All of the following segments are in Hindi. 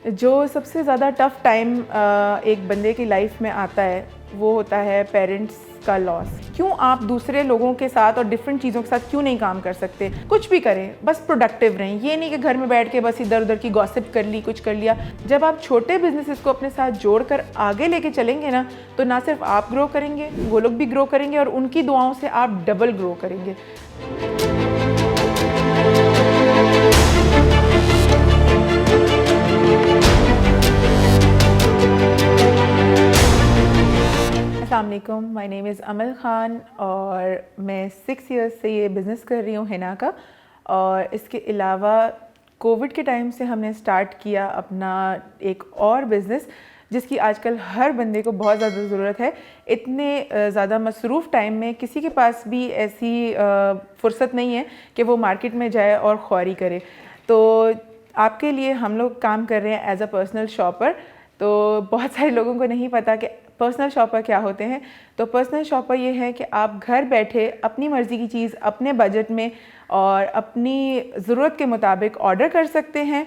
जो सबसे ज़्यादा टफ़ टाइम एक बंदे की लाइफ में आता है वो होता है पेरेंट्स का लॉस। क्यों आप दूसरे लोगों के साथ और डिफरेंट चीज़ों के साथ क्यों नहीं काम कर सकते? कुछ भी करें, बस प्रोडक्टिव रहें। ये नहीं कि घर में बैठ के बस इधर उधर की गॉसिप कर ली, कुछ कर लिया। जब आप छोटे बिजनेसेस को अपने साथ जोड़कर आगे लेके चलेंगे ना, तो ना सिर्फ आप ग्रो करेंगे, वो लोग भी ग्रो करेंगे और उनकी दुआओं से आप डबल ग्रो करेंगे। अस्सलाम वालेकुम, माय नेम इज़ अमल ख़ान और मैं 6 इयर्स से ये बिज़नेस कर रही हूँ हिना का। और इसके अलावा कोविड के टाइम से हमने स्टार्ट किया अपना एक और बिज़नेस जिसकी आजकल हर बंदे को बहुत ज़्यादा ज़रूरत है। इतने ज़्यादा मसरूफ़ टाइम में किसी के पास भी ऐसी फ़ुर्सत नहीं है कि वो मार्केट में जाए और ख्वारी करे। तो आपके लिए हम लोग काम कर रहे हैं एज अ पर्सनल शॉपर। तो बहुत सारे लोगों को नहीं पता कि पर्सनल शॉपर क्या होते हैं। तो पर्सनल शॉपर ये है कि आप घर बैठे अपनी मर्ज़ी की चीज़ अपने बजट में और अपनी ज़रूरत के मुताबिक ऑर्डर कर सकते हैं।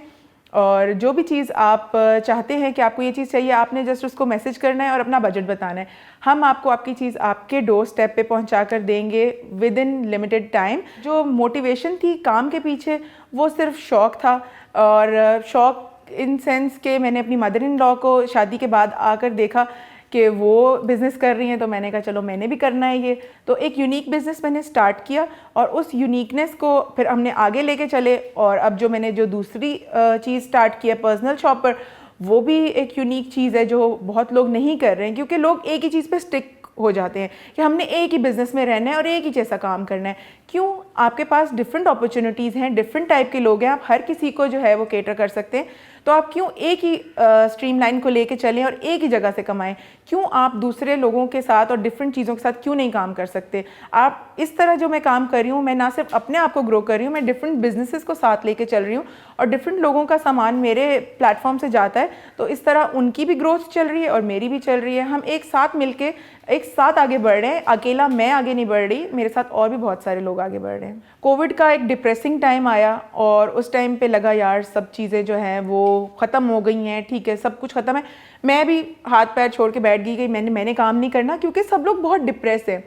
और जो भी चीज़ आप चाहते हैं कि आपको ये चीज़ चाहिए, आपने जस्ट उसको मैसेज करना है और अपना बजट बताना है। हम आपको आपकी चीज़ आपके डोर स्टेप पे पहुंचा कर देंगे विद इन लिमिटेड टाइम। जो मोटिवेशन थी काम के पीछे वो सिर्फ शौक़ था। और शौक़ इन सेंस के मैंने अपनी मदर इन लॉ को शादी के बाद आकर देखा कि वो बिज़नेस कर रही हैं, तो मैंने कहा चलो मैंने भी करना है ये। तो एक यूनिक बिज़नेस मैंने स्टार्ट किया और उस यूनिकनेस को फिर हमने आगे लेके चले। और अब जो मैंने जो दूसरी चीज़ स्टार्ट किया पर्सनल शॉपर, वो भी एक यूनिक चीज़ है जो बहुत लोग नहीं कर रहे हैं, क्योंकि लोग एक ही चीज़ पे स्टिक हो जाते हैं कि हमने एक ही बिज़नेस में रहना है और एक ही जैसा काम करना है। क्यों? आपके पास डिफरेंट अपॉर्चुनिटीज़ हैं, डिफरेंट टाइप के लोग हैं, आप हर किसी को जो है वो केटर कर सकते हैं। तो आप क्यों एक ही स्ट्रीम लाइन को लेके चलें और एक ही जगह से कमाएं? क्यों आप दूसरे लोगों के साथ और डिफरेंट चीज़ों के साथ क्यों नहीं काम कर सकते? आप इस तरह जो मैं काम कर रही हूँ, मैं ना सिर्फ अपने आप को ग्रो कर रही हूँ, मैं डिफरेंट बिजनेसेस को साथ लेके चल रही हूँ और डिफरेंट लोगों का सामान मेरे प्लेटफॉर्म से जाता है। तो इस तरह उनकी भी ग्रोथ चल रही है और मेरी भी चल रही है। हम एक साथ मिलके एक साथ आगे बढ़ रहे हैं। अकेला मैं आगे नहीं बढ़ रही, मेरे साथ और भी बहुत सारे लोग आगे बढ़ रहे हैं। कोविड का एक डिप्रेसिंग टाइम आया और उस टाइम पे लगा यार सब चीज़ें जो हैं वो ख़त्म हो गई हैं, ठीक है सब कुछ ख़त्म है। मैं भी हाथ पैर छोड़ के बैठ गई मैंने काम नहीं करना, क्योंकि सब लोग बहुत डिप्रेस हैं।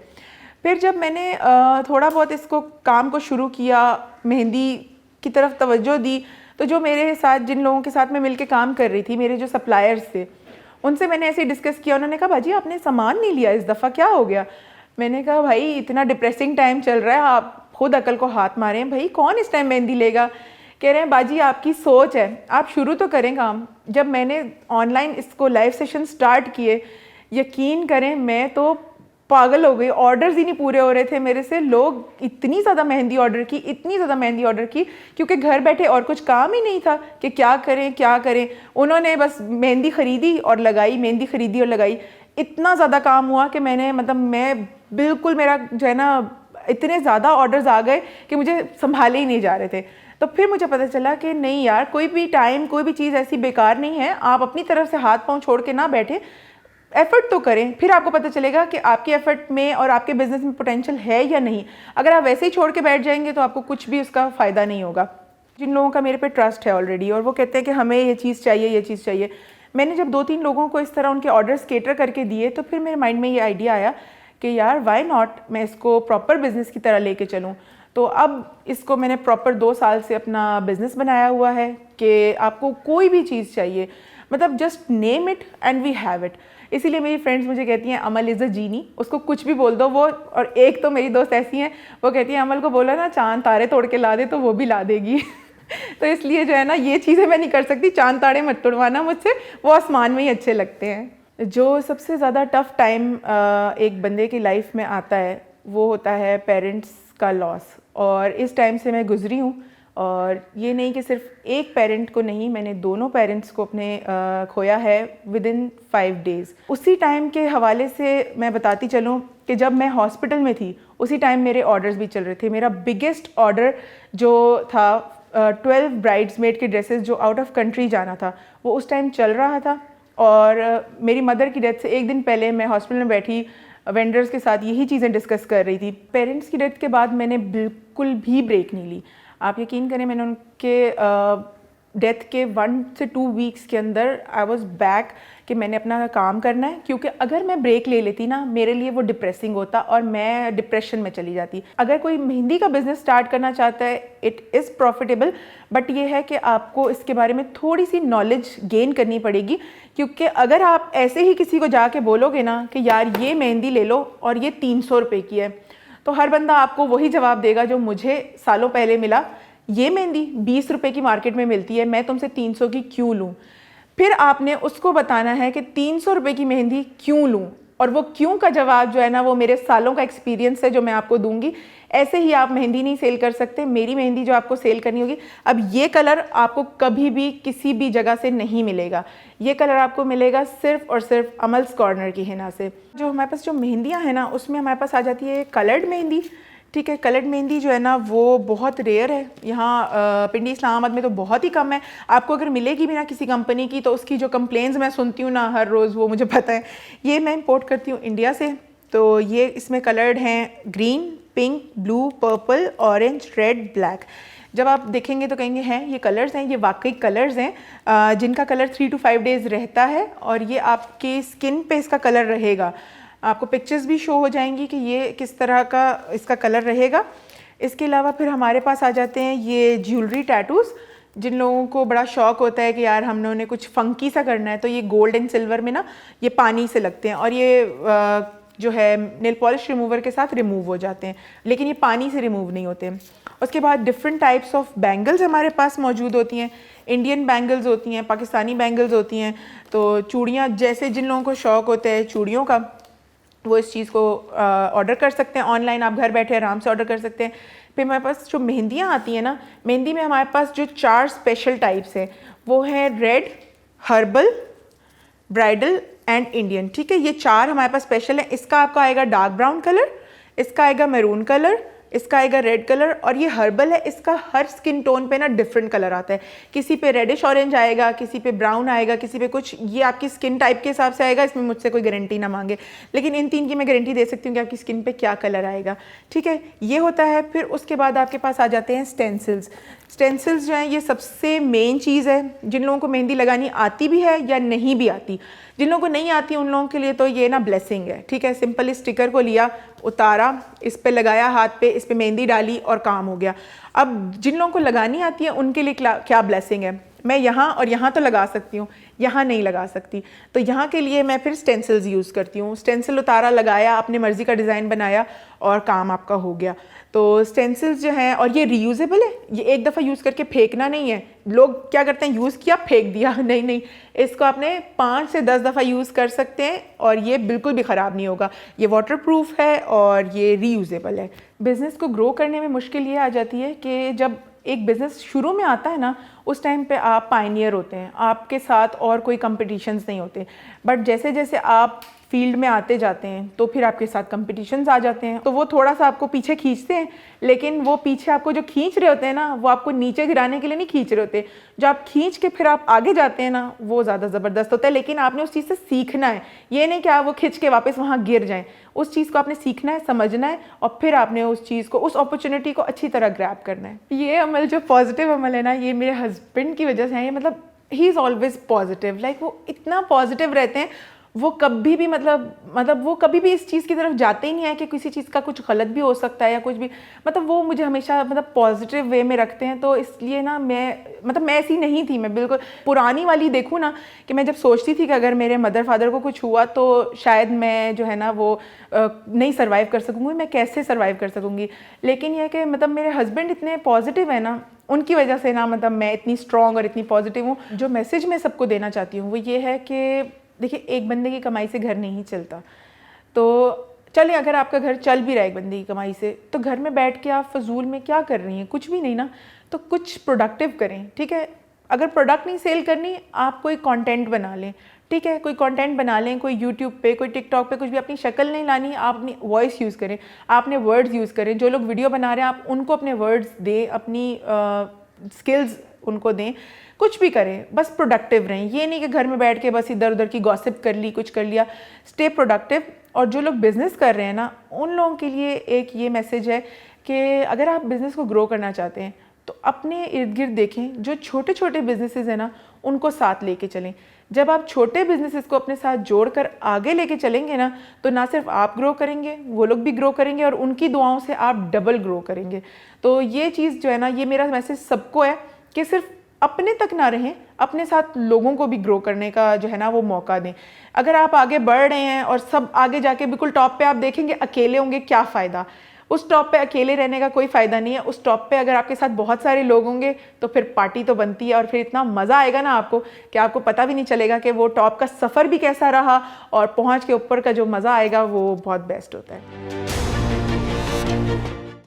फिर जब मैंने थोड़ा बहुत इसको काम को शुरू किया, मेहंदी की तरफ तवज्जो दी, तो जो मेरे साथ जिन लोगों के साथ मैं मिलके काम कर रही थी, मेरे जो सप्लायर्स थे, उनसे मैंने ऐसे ही डिस्कस किया। उन्होंने कहा बाजी आपने सामान नहीं लिया इस दफ़ा, क्या हो गया? मैंने कहा भाई इतना डिप्रेसिंग टाइम चल रहा है, आप खुद अकल को हाथ मारें, भाई कौन इस टाइम मेहंदी लेगा? कह रहे हैं बाजी आपकी सोच है, आप शुरू तो करें काम। जब मैंने ऑनलाइन इसको लाइव सेशन स्टार्ट किए, यकीन करें मैं तो पागल हो गई। ऑर्डर्स ही नहीं पूरे हो रहे थे मेरे से। लोग इतनी ज़्यादा मेहंदी ऑर्डर की, इतनी ज़्यादा मेहंदी ऑर्डर की, क्योंकि घर बैठे और कुछ काम ही नहीं था कि क्या करें क्या करें। उन्होंने बस मेहंदी ख़रीदी और लगाई, मेहंदी ख़रीदी और लगाई। इतना ज़्यादा काम हुआ कि मैं बिल्कुल मेरा जो है ना इतने ज़्यादा ऑर्डर्स आ गए कि मुझे संभाले ही नहीं जा रहे थे। तो फिर मुझे पता चला कि नहीं यार, कोई भी टाइम कोई भी चीज़ ऐसी बेकार नहीं है। आप अपनी तरफ से हाथ पांव छोड़ के ना बैठे, एफर्ट तो करें, फिर आपको पता चलेगा कि आपके एफर्ट में और आपके बिजनेस में पोटेंशियल है या नहीं। अगर आप वैसे ही छोड़ के बैठ जाएंगे तो आपको कुछ भी उसका फ़ायदा नहीं होगा। जिन लोगों का मेरे पे ट्रस्ट है ऑलरेडी और वो कहते हैं कि हमें ये चीज़ चाहिए, ये चीज़ चाहिए, मैंने जब 2-3 लोगों को इस तरह उनके ऑर्डर्स केटर करके दिए, तो फिर मेरे माइंड में ये आइडिया आया कि यार वाई नॉट मैं इसको प्रॉपर बिज़नेस की तरह लेके चलूँ। तो अब इसको मैंने प्रॉपर 2 साल से अपना बिज़नेस बनाया हुआ है कि आपको कोई भी चीज़ चाहिए, मतलब just name it and we have it. इसीलिए मेरी फ्रेंड्स मुझे कहती हैं अमल इज़ अ जीनी, उसको कुछ भी बोल दो वो। और एक तो मेरी दोस्त ऐसी हैं, वो कहती हैं अमल को बोला ना चांद तारे तोड़ के ला दे तो वो भी ला देगी। तो इसलिए जो है ना ये चीज़ें मैं नहीं कर सकती, चांद तारे मत तोड़वाना मुझसे, वो आसमान में ही अच्छे लगते हैं। जो सबसे ज़्यादा टफ़ टाइम एक बंदे की लाइफ में आता है वो होता है पेरेंट्स का लॉस। और इस टाइम से मैं गुज़री हूँ। और ये नहीं कि सिर्फ एक पेरेंट को नहीं, मैंने दोनों पेरेंट्स को अपने खोया है विद इन 5 डेज़। उसी टाइम के हवाले से मैं बताती चलूँ कि जब मैं हॉस्पिटल में थी उसी टाइम मेरे ऑर्डर्स भी चल रहे थे। मेरा बिगेस्ट ऑर्डर जो था 12 ब्राइड्समेड के ड्रेसेस जो आउट ऑफ कंट्री जाना था, वो उस टाइम चल रहा था। और मेरी मदर की डेथ से एक दिन पहले मैं हॉस्पिटल में बैठी वेंडर्स के साथ यही चीज़ें डिस्कस कर रही थी। पेरेंट्स की डेथ के बाद मैंने बिल्कुल भी ब्रेक नहीं ली। आप यकीन करें, मैंने उनके डेथ के 1 से 2 वीक्स के अंदर आई वॉज बैक कि मैंने अपना काम करना है, क्योंकि अगर मैं ब्रेक ले लेती ना, मेरे लिए वो डिप्रेसिंग होता और मैं डिप्रेशन में चली जाती। अगर कोई मेहंदी का बिजनेस स्टार्ट करना चाहता है, इट इज़ प्रॉफिटेबल, बट ये है कि आपको इसके बारे में थोड़ी सी नॉलेज गेन करनी पड़ेगी, क्योंकि अगर आप ऐसे ही किसी को जाके बोलोगे ना कि यार ये मेहंदी ले लो और ये 300 रुपये की है, तो हर बंदा आपको वही जवाब देगा जो मुझे सालों पहले मिला, ये मेहंदी 20 रुपये की मार्केट में मिलती है, मैं तुमसे 300 की क्यों लूँ। फिर आपने उसको बताना है कि 300 रुपये की मेहंदी क्यों लूँ, और वो क्यों का जवाब जो है ना, वो मेरे सालों का एक्सपीरियंस है जो मैं आपको दूंगी। ऐसे ही आप मेहंदी नहीं सेल कर सकते। मेरी मेहंदी जो आपको सेल करनी होगी, अब ये कलर आपको कभी भी किसी भी जगह से नहीं मिलेगा, ये कलर आपको मिलेगा सिर्फ और सिर्फ अमल्स कॉर्नर की हिना से। जो हमारे पास जो मेहंदियाँ हैं ना, उसमें हमारे पास आ जाती है कलर्ड मेहंदी। ठीक है, कलर्ड मेहंदी जो है ना वो बहुत रेयर है यहाँ पिंडी इस्लामाबाद में, तो बहुत ही कम है। आपको अगर मिलेगी भी ना किसी कंपनी की, तो उसकी जो कंप्लेंट्स मैं सुनती हूँ ना हर रोज़, वो मुझे पता है। ये मैं इंपोर्ट करती हूँ इंडिया से। तो ये इसमें कलर्ड हैं green, pink, blue, purple, orange, red, black. जब आप देखेंगे तो कहेंगे हैं ये कलर्स हैं, ये वाकई कलर्स हैं जिनका कलर 3 to 5 डेज़ रहता है, और ये आपकी स्किन पे इसका कलर रहेगा। आपको पिक्चर्स भी शो हो जाएंगी कि ये किस तरह का इसका कलर रहेगा। इसके अलावा फिर हमारे पास आ जाते हैं ये ज्वेलरी टैटूज़। जिन लोगों को बड़ा शौक होता है कि यार हमने कुछ फंकी सा करना है, तो ये गोल्ड एंड सिल्वर में ना ये पानी से लगते हैं, और ये जो है नेल पॉलिश रिमूवर के साथ रिमूव हो जाते हैं, लेकिन ये पानी से रिमूव नहीं होते। उसके बाद डिफरेंट टाइप्स ऑफ बैंगल्स हमारे पास मौजूद होती हैं। इंडियन बैंगल्स होती हैं, पाकिस्तानी बैंगल्स होती हैं। तो चूड़ियाँ, जैसे जिन लोगों को शौक़ होता है चूड़ियों का, वो इस चीज़ को ऑर्डर कर सकते हैं ऑनलाइन। आप घर बैठे आराम से ऑर्डर कर सकते हैं। फिर हमारे पास जो मेहंदियाँ आती हैं ना, मेहंदी में हमारे पास जो 4 स्पेशल टाइप्स हैं वो है red, herbal, bridal and Indian. ठीक है, ये 4 हमारे पास स्पेशल है। इसका आपका आएगा डार्क ब्राउन कलर, इसका आएगा मैरून कलर, इसका आएगा रेड कलर, और ये हर्बल है। इसका हर स्किन टोन पे ना डिफरेंट कलर आता है। किसी पे रेडिश ऑरेंज आएगा, किसी पे ब्राउन आएगा, किसी पे कुछ, ये आपकी स्किन टाइप के हिसाब से आएगा। इसमें मुझसे कोई गारंटी ना मांगे, लेकिन इन 3 की मैं गारंटी दे सकती हूँ कि आपकी स्किन पे क्या कलर आएगा। ठीक है, ये होता है। फिर उसके बाद आपके पास आ जाते हैं स्टेंसिल्स। स्टेंसिल्स जो हैं ये सबसे मेन चीज़ है। जिन लोगों को मेहंदी लगानी आती भी है या नहीं भी आती, जिन लोगों को नहीं आती उन लोगों के लिए तो ये ना ब्लेसिंग है। ठीक है, सिंपल स्टिकर को लिया, उतारा, इस पे लगाया हाथ पे, इस पे मेहंदी डाली और काम हो गया। अब जिन लोगों को लगानी आती है उनके लिए क्या ब्लेसिंग है। मैं यहाँ और यहाँ तो लगा सकती हूँ, यहाँ नहीं लगा सकती, तो यहाँ के लिए मैं फिर स्टेंसिल्स यूज़ करती हूँ। स्टेंसिल उतारा, लगाया, अपने मर्ज़ी का डिज़ाइन बनाया और काम आपका हो गया। तो स्टेंसिल्स जो हैं, और ये रीयूजेबल है, ये एक दफ़ा यूज़ करके फेंकना नहीं है। लोग क्या करते हैं, यूज़ किया फेंक दिया, नहीं नहीं, इसको आपने 5 से 10 दफ़ा यूज़ कर सकते हैं और ये बिल्कुल भी ख़राब नहीं होगा। ये वाटरप्रूफ है और ये रीयूजेबल है। बिज़नेस को ग्रो करने में मुश्किल ये आ जाती है कि जब एक बिज़नेस शुरू में आता है ना, उस टाइम पे आप पायनियर होते हैं, आपके साथ और कोई कंपटीशंस नहीं होते। बट जैसे जैसे आप फील्ड में आते जाते हैं तो फिर आपके साथ कंपटीशंस आ जाते हैं, तो वो थोड़ा सा आपको पीछे खींचते हैं। लेकिन वो पीछे आपको जो खींच रहे होते हैं ना, वो आपको नीचे गिराने के लिए नहीं खींच रहे होते। जो आप खींच के फिर आप आगे जाते हैं ना, वो ज़्यादा ज़बरदस्त होता है। लेकिन आपने उस चीज़ से सीखना है, ये नहीं कि आप वो खींच के वापस वहाँ गिर जाएँ। उस चीज़ को आपने सीखना है, समझना है, और फिर आपने उस चीज़ को, उस अपॉर्चुनिटी को अच्छी तरह ग्रैब करना है। ये अमल, जो पॉजिटिव अमल है ना, ये मेरे हस्बैंड की वजह से है। ये मतलब he is always positive, like वो इतना पॉजिटिव रहते हैं। वो कभी भी मतलब वो कभी भी इस चीज़ की तरफ जाते ही नहीं है कि किसी चीज़ का कुछ गलत भी हो सकता है या कुछ भी। मतलब वो मुझे हमेशा पॉजिटिव वे में रखते हैं। तो इसलिए ना मैं ऐसी नहीं थी। मैं बिल्कुल पुरानी वाली देखूँ ना, कि मैं जब सोचती थी कि अगर मेरे मदर फादर को कुछ हुआ तो शायद मैं जो है ना वो नहीं सर्वाइव कर सकूँगी, मैं कैसे सर्वाइव कर सकूँगी। लेकिन यह कि मेरे हस्बैंड इतने पॉजिटिव है ना, उनकी वजह से ना मैं इतनी स्ट्रॉन्ग और इतनी पॉजिटिव हूँ। जो मैसेज मैं सबको देना चाहती हूँ वो ये है कि देखिए, एक बंदे की कमाई से घर नहीं चलता। तो चलिए, अगर आपका घर चल भी रहा है एक बंदे की कमाई से, तो घर में बैठ के आप फजूल में क्या कर रही हैं, कुछ भी नहीं ना। तो कुछ प्रोडक्टिव करें। ठीक है, अगर प्रोडक्ट नहीं सेल करनी, आप कोई कंटेंट बना लें। ठीक है, कोई कंटेंट बना लें, कोई यूट्यूब पे, कोई टिकटॉक पे, कुछ भी। अपनी शक्ल नहीं लानी, आप अपनी वॉइस यूज़ करें, आप अपने वर्ड्स यूज़ करें। जो लोग वीडियो बना रहे हैं, आप उनको अपने वर्ड्स दें, अपनी स्किल्स उनको दें। कुछ भी करें, बस प्रोडक्टिव रहें। ये नहीं कि घर में बैठ के बस इधर उधर की गॉसिप कर ली, कुछ कर लिया। Stay productive. और जो लोग बिज़नेस कर रहे हैं ना, उन लोगों के लिए एक ये मैसेज है कि अगर आप बिज़नेस को ग्रो करना चाहते हैं तो अपने इर्द गिर्द देखें, जो छोटे छोटे बिजनेसेस हैं ना, उनको साथ लेके चलें। जब आप छोटे बिजनेसेस को अपने साथ जोड़कर आगे लेके चलेंगे ना, तो ना सिर्फ आप ग्रो करेंगे, वो लोग भी ग्रो करेंगे और उनकी दुआओं से आप डबल ग्रो करेंगे। तो ये चीज़ जो है ना, ये मेरा मैसेज सबको है कि सिर्फ अपने तक ना रहें, अपने साथ लोगों को भी ग्रो करने का जो है ना वो मौका दें। अगर आप आगे बढ़ रहे हैं और सब आगे जाके बिल्कुल टॉप पे आप देखेंगे अकेले होंगे, क्या फ़ायदा। उस टॉप पे अकेले रहने का कोई फ़ायदा नहीं है। उस टॉप पे अगर आपके साथ बहुत सारे लोग होंगे तो फिर पार्टी तो बनती है और फिर इतना मज़ा आएगा ना आपको कि आपको पता भी नहीं चलेगा कि वो टॉप का सफ़र भी कैसा रहा और पहुंच के ऊपर का जो मज़ा आएगा वो बहुत बेस्ट होता है।